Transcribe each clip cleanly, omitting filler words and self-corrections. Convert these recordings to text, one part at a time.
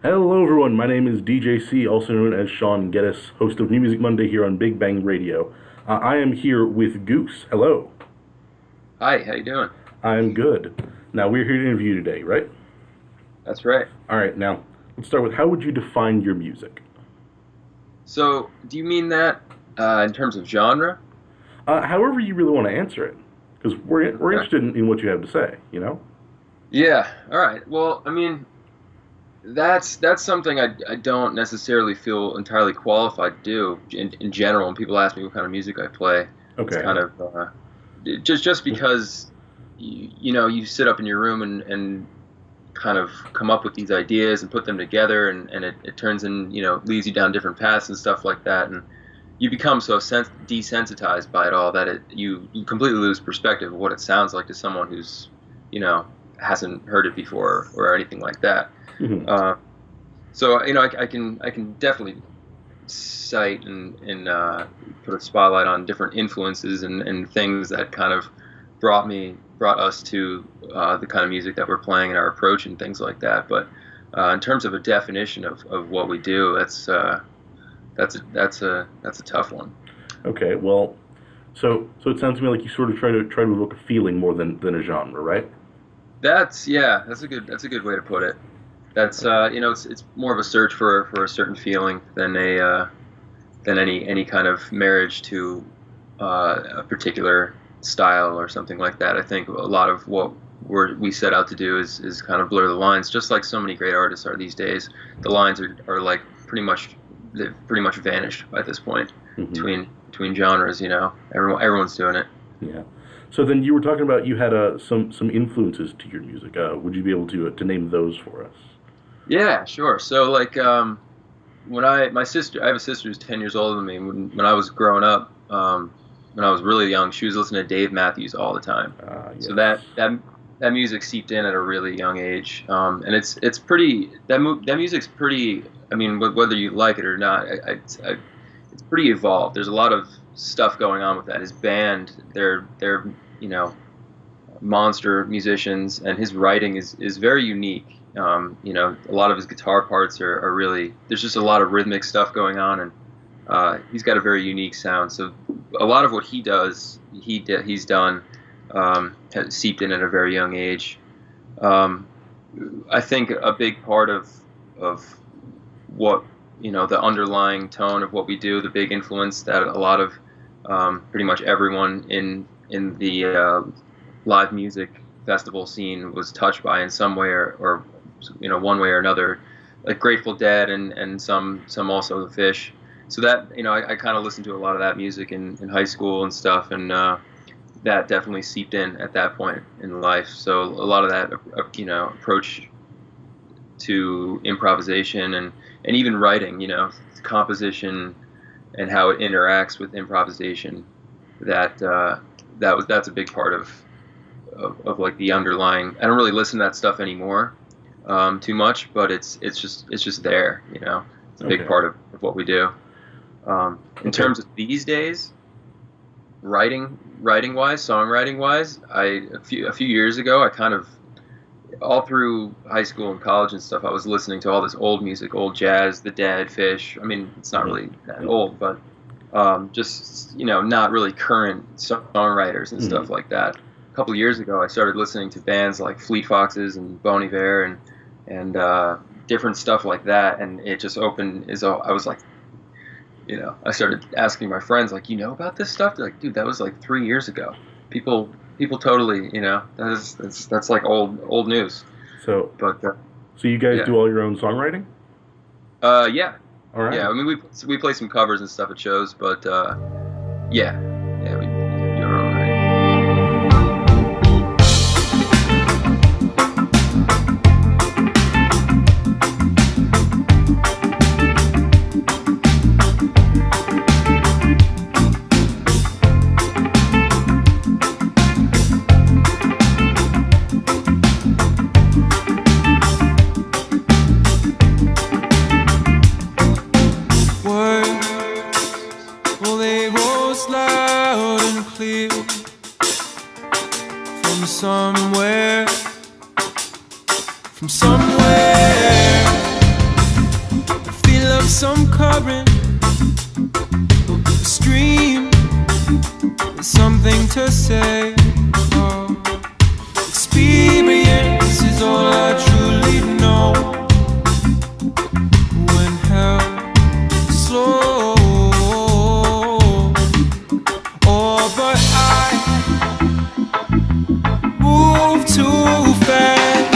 Hello, everyone. My name is DJC, also known as Sean Geddes, host of New Music Monday here on Big Bang Radio. I am here with Goose. Hello. Hi, how you doing? I'm good. Now, we're here to interview today, right? That's right. All right, now, let's start with how would you define your music? So, do you mean that in terms of genre? However you really want to answer it, because we're Okay. interested in what you have to say, you know? Yeah, all right. Well, I mean, that's something I don't necessarily feel entirely qualified to do in general. When people ask me what kind of music I play, it's Okay. kind of just because you sit up in your room and kind of come up with these ideas and put them together, and it turns in, leads you down different paths and stuff like that, and you become so desensitized by it all that you completely lose perspective of what it sounds like to someone who's hasn't heard it before or anything like that. Mhm. So I can definitely cite and put a spotlight on different influences and things that kind of brought us to the kind of music that we're playing and our approach and things like that. But in terms of a definition of what we do, that's a tough one. Okay, well, so it sounds to me like you sort of try to evoke a feeling more than a genre, right? That's a good way to put it. That's it's more of a search for a certain feeling than any kind of marriage to a particular style or something like that. I think a lot of what we set out to do is kind of blur the lines, just like so many great artists are these days. The lines are like they've pretty much vanished by this point between genres. Everyone's doing it. Yeah. So then you were talking about you had some influences to your music. Would you be able to name those for us? Yeah, sure. So like when I have a sister who's 10 years older than me. When I was growing up, when I was really young, she was listening to Dave Matthews all the time. Yes. So that music seeped in at a really young age, and it's pretty that music's pretty. I mean, whether you like it or not, it's pretty evolved. There's a lot of stuff going on with that. His band, they're monster musicians, and his writing is very unique. A lot of his guitar parts are really, there's just a lot of rhythmic stuff going on, and he's got a very unique sound. So a lot of what he does, he's done, has seeped in at a very young age. I think a big part of what the underlying tone of what we do, the big influence that a lot of pretty much everyone in the live music festival scene was touched by in some way or one way or another, like Grateful Dead and some also the Fish. So that I kind of listened to a lot of that music in high school and stuff, and that definitely seeped in at that point in life. So a lot of that approach to improvisation and even writing, composition and how it interacts with improvisation, that's a big part of like the underlying. I don't really listen to that stuff anymore too much, but it's just there. It's a big part of what we do. In terms of these days, writing wise, songwriting wise, a few years ago, I kind of, all through high school and college and stuff, I was listening to all this old music, old jazz, The Dead, Fish. I mean, it's not really that old, but just not really current songwriters and stuff like that. A couple of years ago, I started listening to bands like Fleet Foxes and Bon Iver and different stuff like that, and it just opened. I was like, I started asking my friends, like, about this stuff? They're like, dude, that was like 3 years ago. People totally, that's like old news. So, But so you guys yeah. do all your own songwriting? Yeah, All right. yeah. I mean, we play some covers and stuff at shows, but yeah, we do our own writing. Well, they rose loud and clear from somewhere, current, a stream with something to say. Oh, experience is all I truly know. When hell slow, oh, but I move too fast.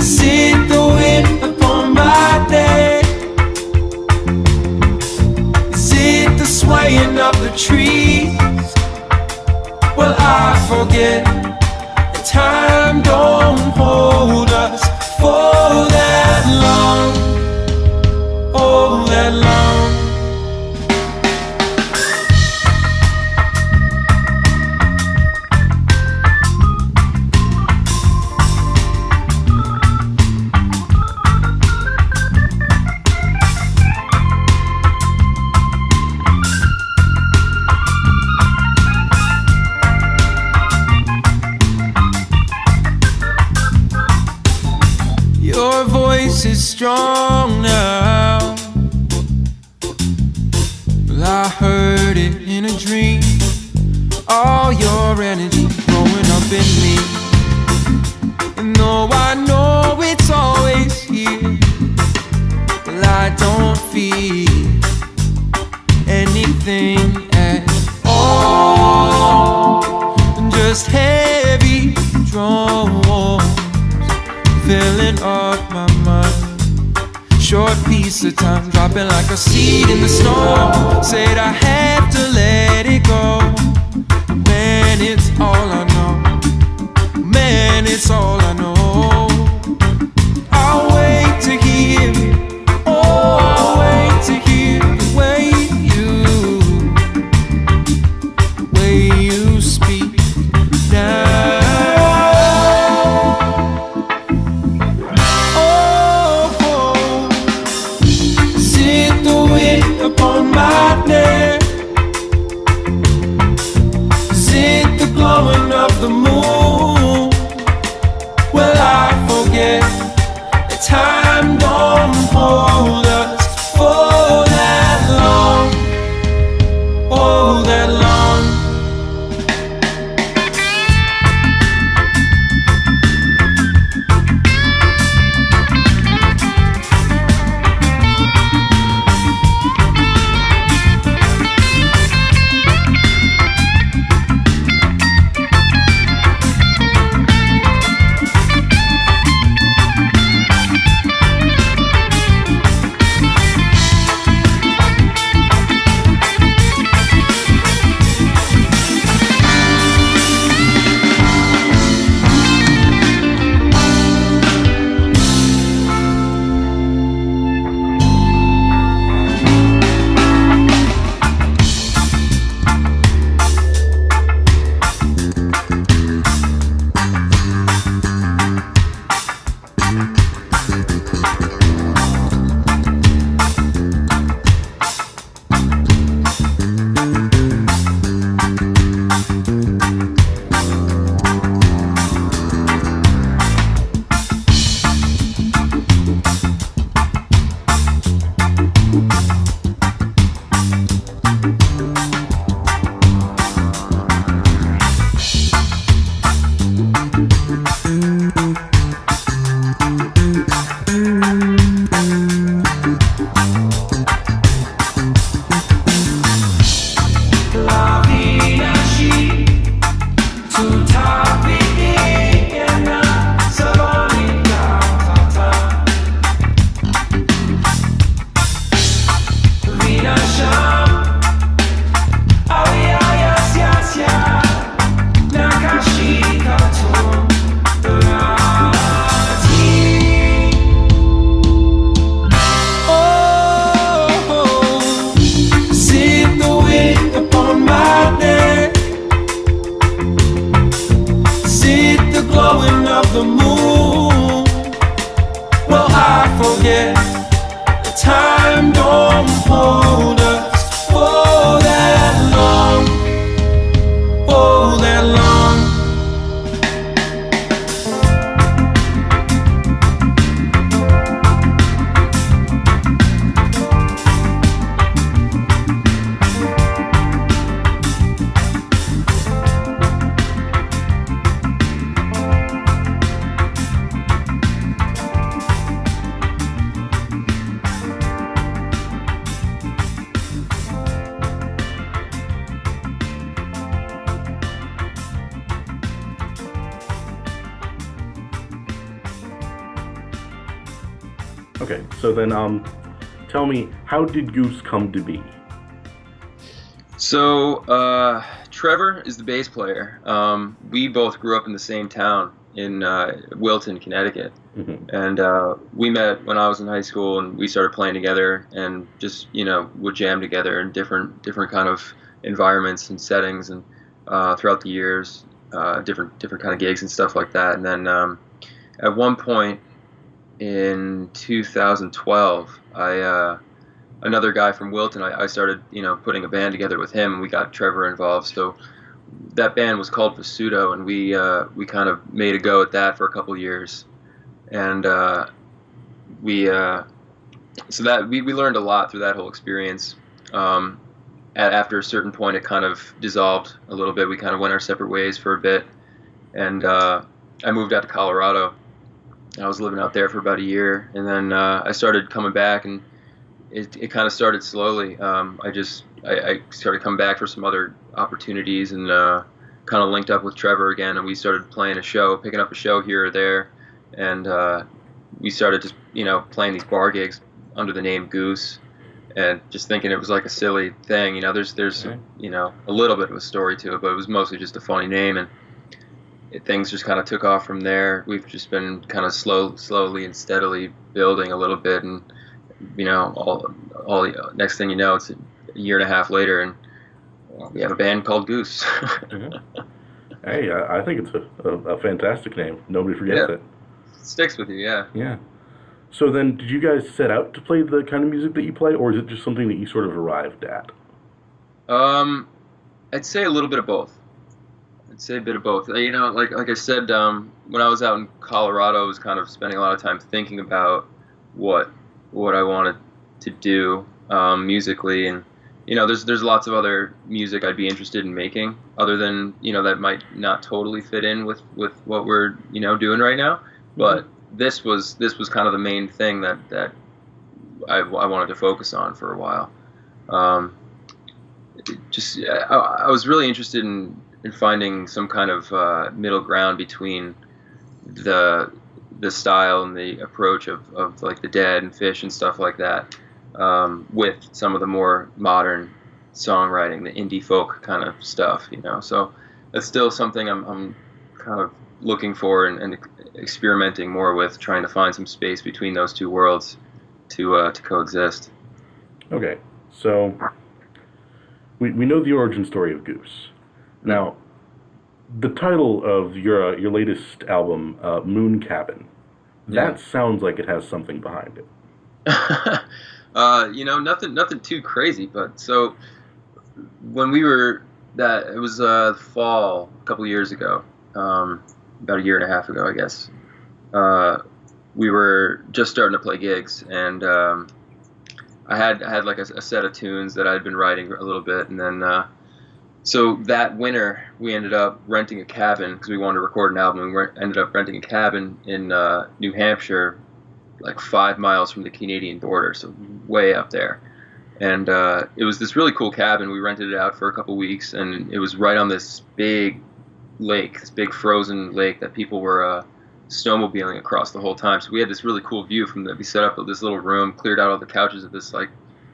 Sit the wind upon my neck. Is it the swaying of the trees? Well, I forget that time don't hold us for that long, oh, that long. Your voice is strong now. Well, I heard it in a dream. All your energy growing up in me. And though I know it's always here, well, I don't feel anything at all. Just heavy drums filling up my mind. Short piece of time dropping like a seed in the snow. Said I had to let it go. Man, it's all I know. Man, it's all I know. I'll wait to hear it. Oh, I'll wait to hear the way you speak now. Upon my neck, is it the glowing of the moon? Well, I forget that time don't hold us for that long, oh, that long. The moon. Well, I forget the time don't hold us for that long, oh, that long. Okay, so then tell me, how did Goose come to be? So Trevor is the bass player. We both grew up in the same town in Wilton, Connecticut. And we met when I was in high school, and we started playing together and just, would jam together in different kind of environments and settings, and throughout the years, different kind of gigs and stuff like that. And then at one point in 2012, another guy from Wilton, I started, putting a band together with him, and we got Trevor involved. So that band was called Vasudo, and we kind of made a go at that for a couple years. And we learned a lot through that whole experience. After a certain point, it kind of dissolved a little bit. We kind of went our separate ways for a bit, and I moved out to Colorado. I was living out there for about a year, and then I started coming back, and it kind of started slowly. I started coming back for some other opportunities, and kind of linked up with Trevor again, and we started picking up a show here or there. And we started just, playing these bar gigs under the name Goose, and just thinking it was like a silly thing. There's a little bit of a story to it, but it was mostly just a funny name, and things just kind of took off from there. We've just been kind of slowly and steadily building a little bit, and next thing you know, it's a year and a half later, and we have a band called Goose. Hey, I think it's a fantastic name. Nobody forgets it. Sticks with you, yeah. Yeah. So then, did you guys set out to play the kind of music that you play, or is it just something that you sort of arrived at? I'd say a little bit of both. Like I said, when I was out in Colorado, I was kind of spending a lot of time thinking about what I wanted to do musically, and there's lots of other music I'd be interested in making, other than that might not totally fit in with what we're doing right now. But this was kind of the main thing that I wanted to focus on for a while. I was really interested in finding some kind of middle ground between the style and the approach of like the Dead and Fish and stuff like that, with some of the more modern songwriting, the indie folk kind of stuff. So that's still something I'm kind of looking for and experimenting more with, trying to find some space between those two worlds to coexist. Okay, so we know the origin story of Goose. Now, the title of your latest album, Moon Cabin, that sounds like it has something behind it. Nothing too crazy, but so when we were it was fall a couple years ago, about a year and a half ago, I guess. We were just starting to play gigs, and I had like a set of tunes that I'd been writing a little bit, and then so that winter we ended up renting a cabin because we wanted to record an album. We ended up renting a cabin in New Hampshire, like 5 miles from the Canadian border, so way up there. And it was this really cool cabin. We rented it out for a couple weeks, and it was right on this big lake, this big frozen lake that people were snowmobiling across the whole time. So we had this really cool view from we set up this little room, cleared out all the couches of this like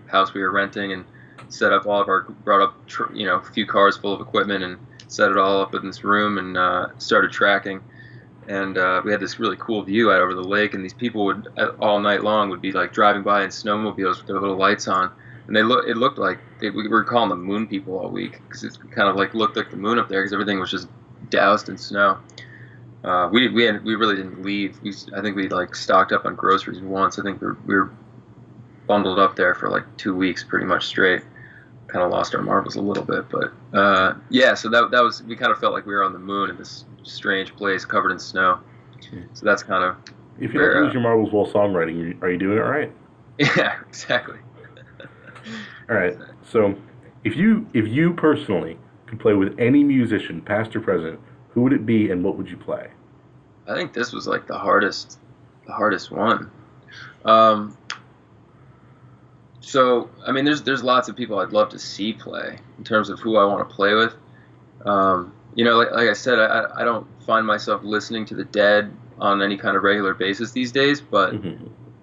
house we were renting, and set up brought up a few cars full of equipment and set it all up in this room, and started tracking. And we had this really cool view out over the lake, and these people would all night long would be like driving by in snowmobiles with their little lights on, and it looked like we were calling them moon people all week, because it kind of like looked like the moon up there, because everything was just doused in snow. We really didn't leave. I think we like stocked up on groceries once. I think we were bundled up there for like 2 weeks pretty much straight. Kind of lost our marbles a little bit, but so that was, we kind of felt like we were on the moon in this strange place covered in snow. So that's kind of, if you don't lose your marbles while songwriting, are you doing it right? Yeah, exactly. All right. So if you personally could play with any musician, past or present, who would it be, and what would you play? I think this was like the hardest one. So I mean, there's lots of people I'd love to see play in terms of who I want to play with. Like I said, I don't find myself listening to the Dead on any kind of regular basis these days, but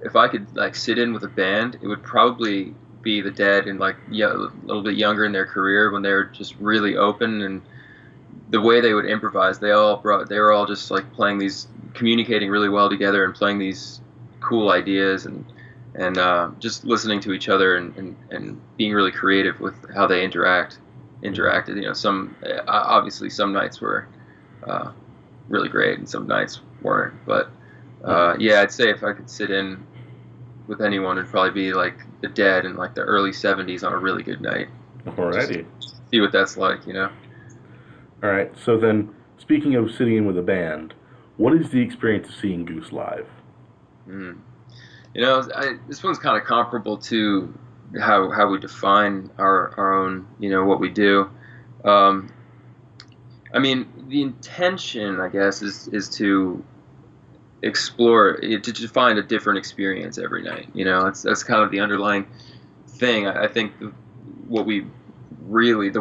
if I could like sit in with a band, it would probably be the Dead and like a little bit younger in their career when they were just really open, and the way they would improvise, they were all just like playing these, communicating really well together and playing these cool ideas and just listening to each other and being really creative with how they interacted. You know, some obviously some nights were really great and some nights weren't, but yeah, I'd say if I could sit in with anyone, it'd probably be like the Dead in like the early 70s on a really good night. Alrighty. Just see what that's like, you know. All right, so then, speaking of sitting in with a band, what is the experience of seeing Goose live? You know, this one's kind of comparable to how we define our own, you know, what we do. I mean, the intention, I guess, is to explore, to find a different experience every night. You know, that's kind of the underlying thing. I think the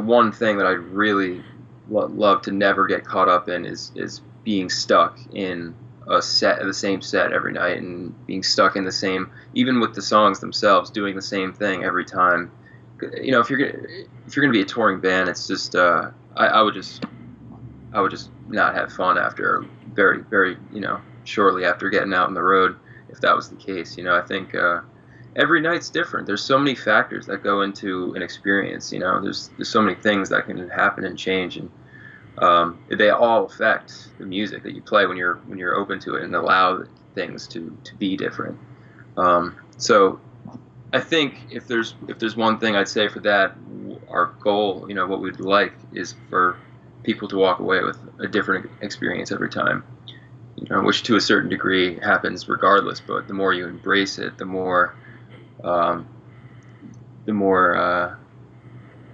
one thing that I really love to never get caught up in is being stuck in the same set every night, and being stuck in the same, even with the songs themselves, doing the same thing every time. You know, if you're gonna be a touring band, it's just I would just not have fun after very, very, you know, shortly after getting out on the road, if that was the case. You know, I think every night's different. There's so many factors that go into an experience. You know, there's so many things that can happen and change, and they all affect the music that you play when you're open to it and allow things to be different. So I think if there's one thing I'd say for that, our goal, you know, what we'd like is for people to walk away with a different experience every time. You know, which to a certain degree happens regardless, but the more you embrace it, the more I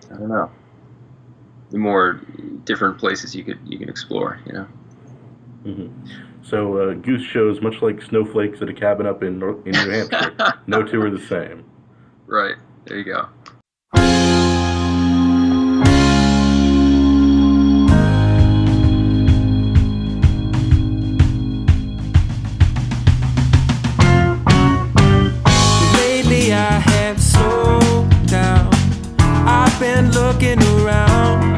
don't know, the more different places you can explore, you know. Mm-hmm. So Goose shows, much like snowflakes at a cabin up in New Hampshire, no two are the same. Right, there you go. Lately I have slowed down. I've been looking around.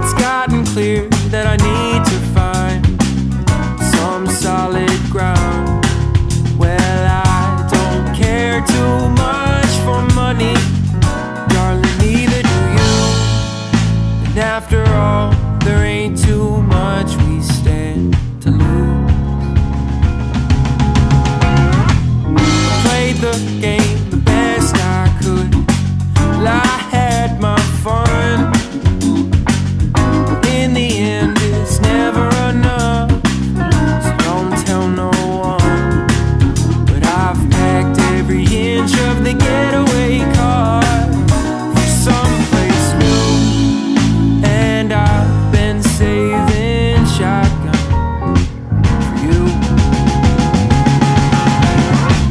It's gotten clear that I need to find some solid ground. Well, I don't care too much for money, darling, neither do you. And after all, there ain't too much we stand to lose. Played the game the best I could. Well, I had my fun. In the end, it's never enough, so don't tell no one. But I've packed every inch of the getaway car for someplace new, and I've been saving shotgun for you.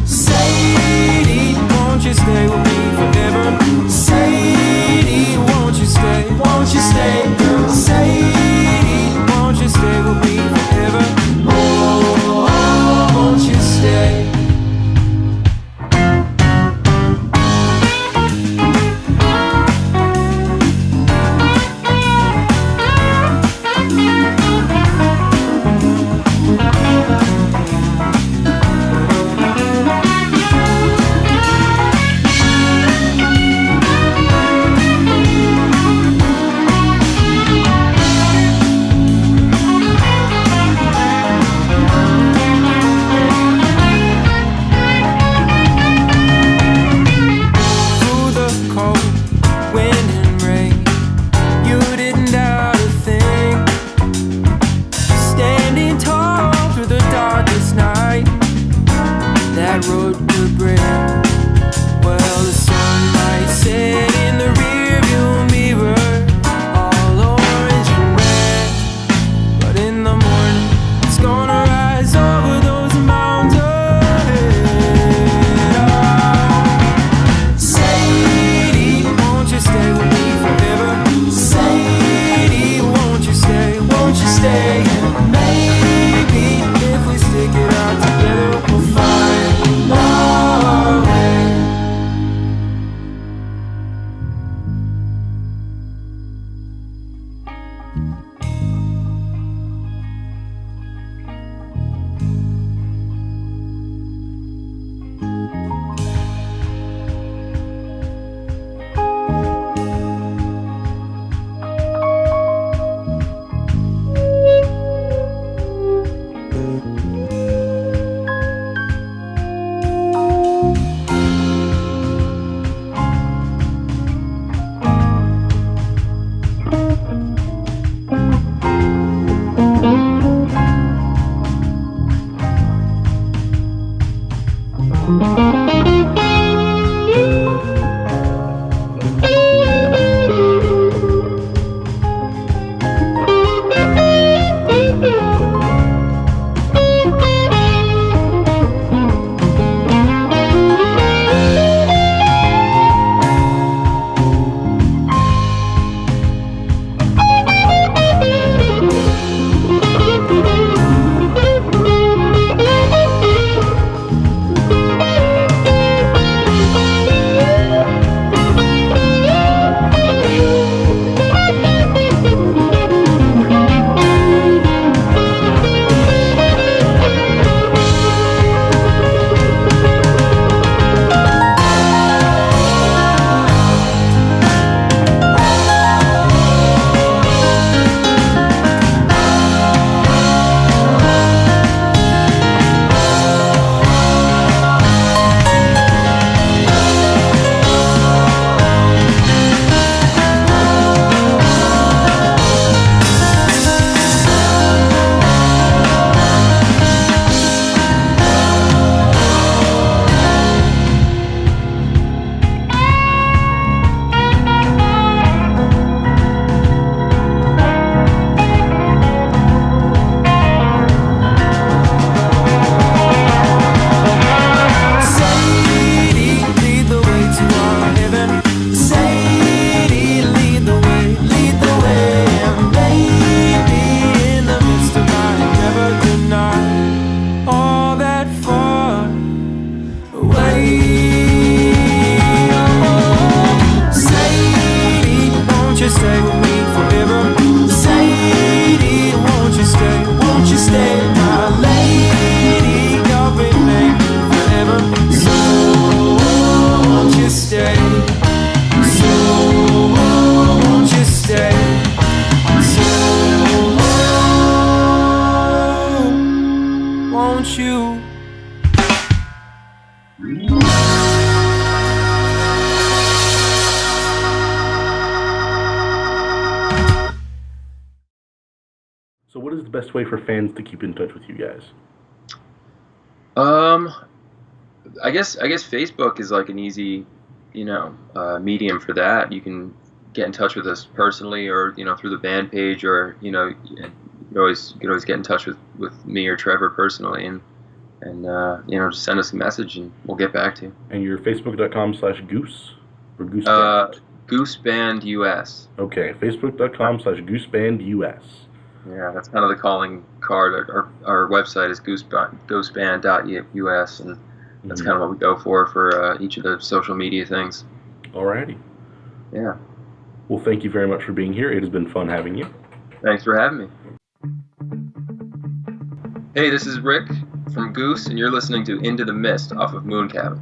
Sadie, won't you stay with me forever? Sadie, won't you stay? Won't you stay, girl? Sadie, won't you stay with me forever? Oh, won't you stay? Maybe if we stick it out together, we'll find So what is the best way for fans to keep in touch with you guys? I guess Facebook is like an easy, medium for that. You can get in touch with us personally, or through the band page, or you can always get in touch with me or Trevor personally, and just send us a message and we'll get back to you. And your Facebook.com/Goose or Goose Goose Band US. Okay, Facebook.com/Goose Band US. Yeah, that's kind of the calling card. Our website is gooseband.us, and that's kind of what we go for each of the social media things. Alrighty. Yeah. Well, thank you very much for being here. It has been fun having you. Thanks for having me. Hey, this is Rick from Goose, and you're listening to Into the Mist off of Moon Cabin.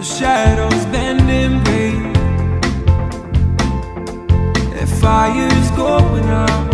Shadows bend and break, and fires going out.